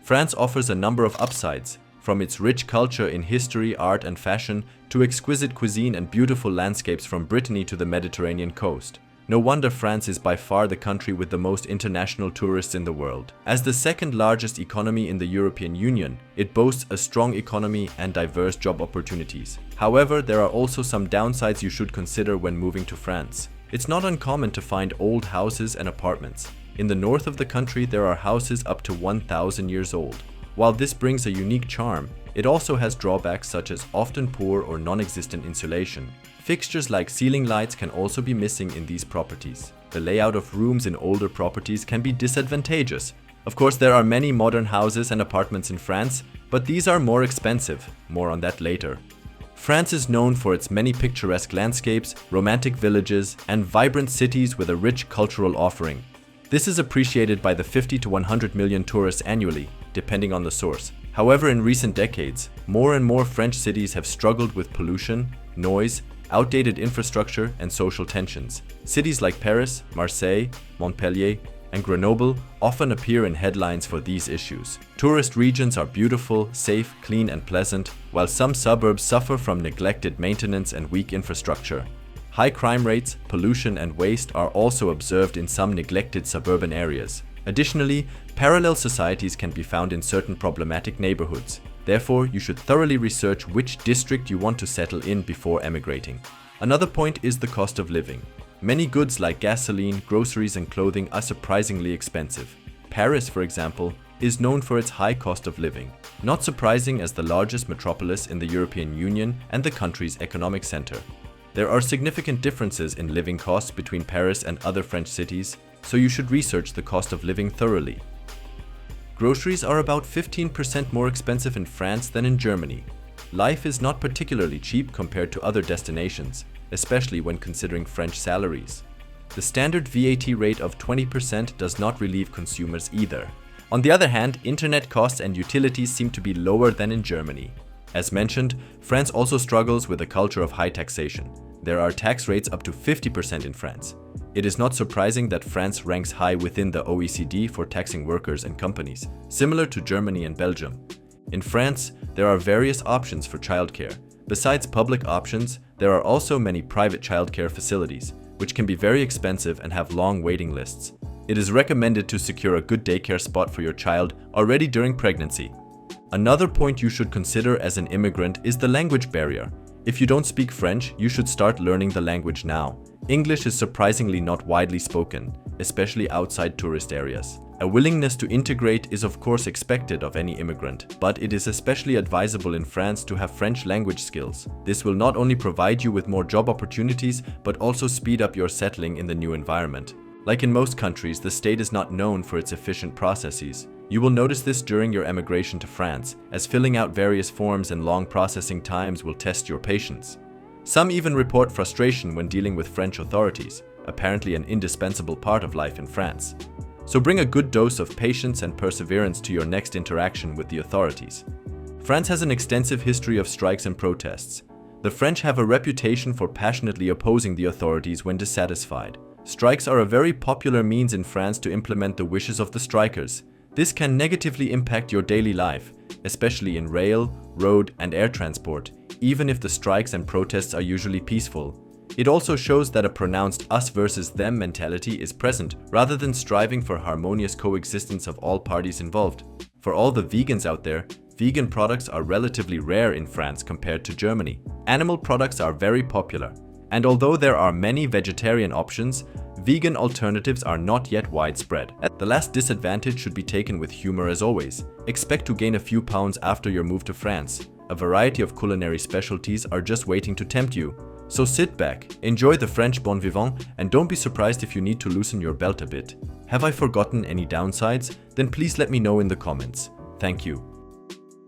France offers a number of upsides, from its rich culture in history, art and fashion to exquisite cuisine and beautiful landscapes from Brittany to the Mediterranean coast. No wonder France is by far the country with the most international tourists in the world. As the second largest economy in the European Union, it boasts a strong economy and diverse job opportunities. However, there are also some downsides you should consider when moving to France. It's not uncommon to find old houses and apartments. In the north of the country, there are houses up to 1,000 years old. While this brings a unique charm, it also has drawbacks such as often poor or non-existent insulation. Fixtures like ceiling lights can also be missing in these properties. The layout of rooms in older properties can be disadvantageous. Of course, there are many modern houses and apartments in France, but these are more expensive. More on that later. France is known for its many picturesque landscapes, romantic villages, and vibrant cities with a rich cultural offering. This is appreciated by the 50 to 100 million tourists annually, depending on the source. However, in recent decades, more and more French cities have struggled with pollution, noise, outdated infrastructure, and social tensions. Cities like Paris, Marseille, Montpellier, and Grenoble often appear in headlines for these issues. Tourist regions are beautiful, safe, clean, and pleasant, while some suburbs suffer from neglected maintenance and weak infrastructure. High crime rates, pollution, and waste are also observed in some neglected suburban areas. Additionally, parallel societies can be found in certain problematic neighborhoods. Therefore, you should thoroughly research which district you want to settle in before emigrating. Another point is the cost of living. Many goods like gasoline, groceries, and clothing are surprisingly expensive. Paris, for example, is known for its high cost of living. Not surprising as the largest metropolis in the European Union and the country's economic center. There are significant differences in living costs between Paris and other French cities, so you should research the cost of living thoroughly. Groceries are about 15% more expensive in France than in Germany. Life is not particularly cheap compared to other destinations, especially when considering French salaries. The standard VAT rate of 20% does not relieve consumers either. On the other hand, internet costs and utilities seem to be lower than in Germany. As mentioned, France also struggles with a culture of high taxation. There are tax rates up to 50% in France. It is not surprising that France ranks high within the OECD for taxing workers and companies, similar to Germany and Belgium. In France, there are various options for childcare. Besides public options, there are also many private childcare facilities, which can be very expensive and have long waiting lists. It is recommended to secure a good daycare spot for your child already during pregnancy. Another point you should consider as an immigrant is the language barrier. If you don't speak French, you should start learning the language now. English is surprisingly not widely spoken, especially outside tourist areas. A willingness to integrate is of course expected of any immigrant, but it is especially advisable in France to have French language skills. This will not only provide you with more job opportunities, but also speed up your settling in the new environment. Like in most countries, the state is not known for its efficient processes. You will notice this during your emigration to France, as filling out various forms and long processing times will test your patience. Some even report frustration when dealing with French authorities, apparently an indispensable part of life in France. So bring a good dose of patience and perseverance to your next interaction with the authorities. France has an extensive history of strikes and protests. The French have a reputation for passionately opposing the authorities when dissatisfied. Strikes are a very popular means in France to implement the wishes of the strikers. This can negatively impact your daily life, especially in rail, road, and air transport, even if the strikes and protests are usually peaceful. It also shows that a pronounced us versus them mentality is present, rather than striving for harmonious coexistence of all parties involved. For all the vegans out there, vegan products are relatively rare in France compared to Germany. Animal products are very popular. And although there are many vegetarian options, vegan alternatives are not yet widespread. The last disadvantage should be taken with humor as always. Expect to gain a few pounds after your move to France. A variety of culinary specialties are just waiting to tempt you. So sit back, enjoy the French bon vivant, and don't be surprised if you need to loosen your belt a bit. Have I forgotten any downsides? Then please let me know in the comments. Thank you.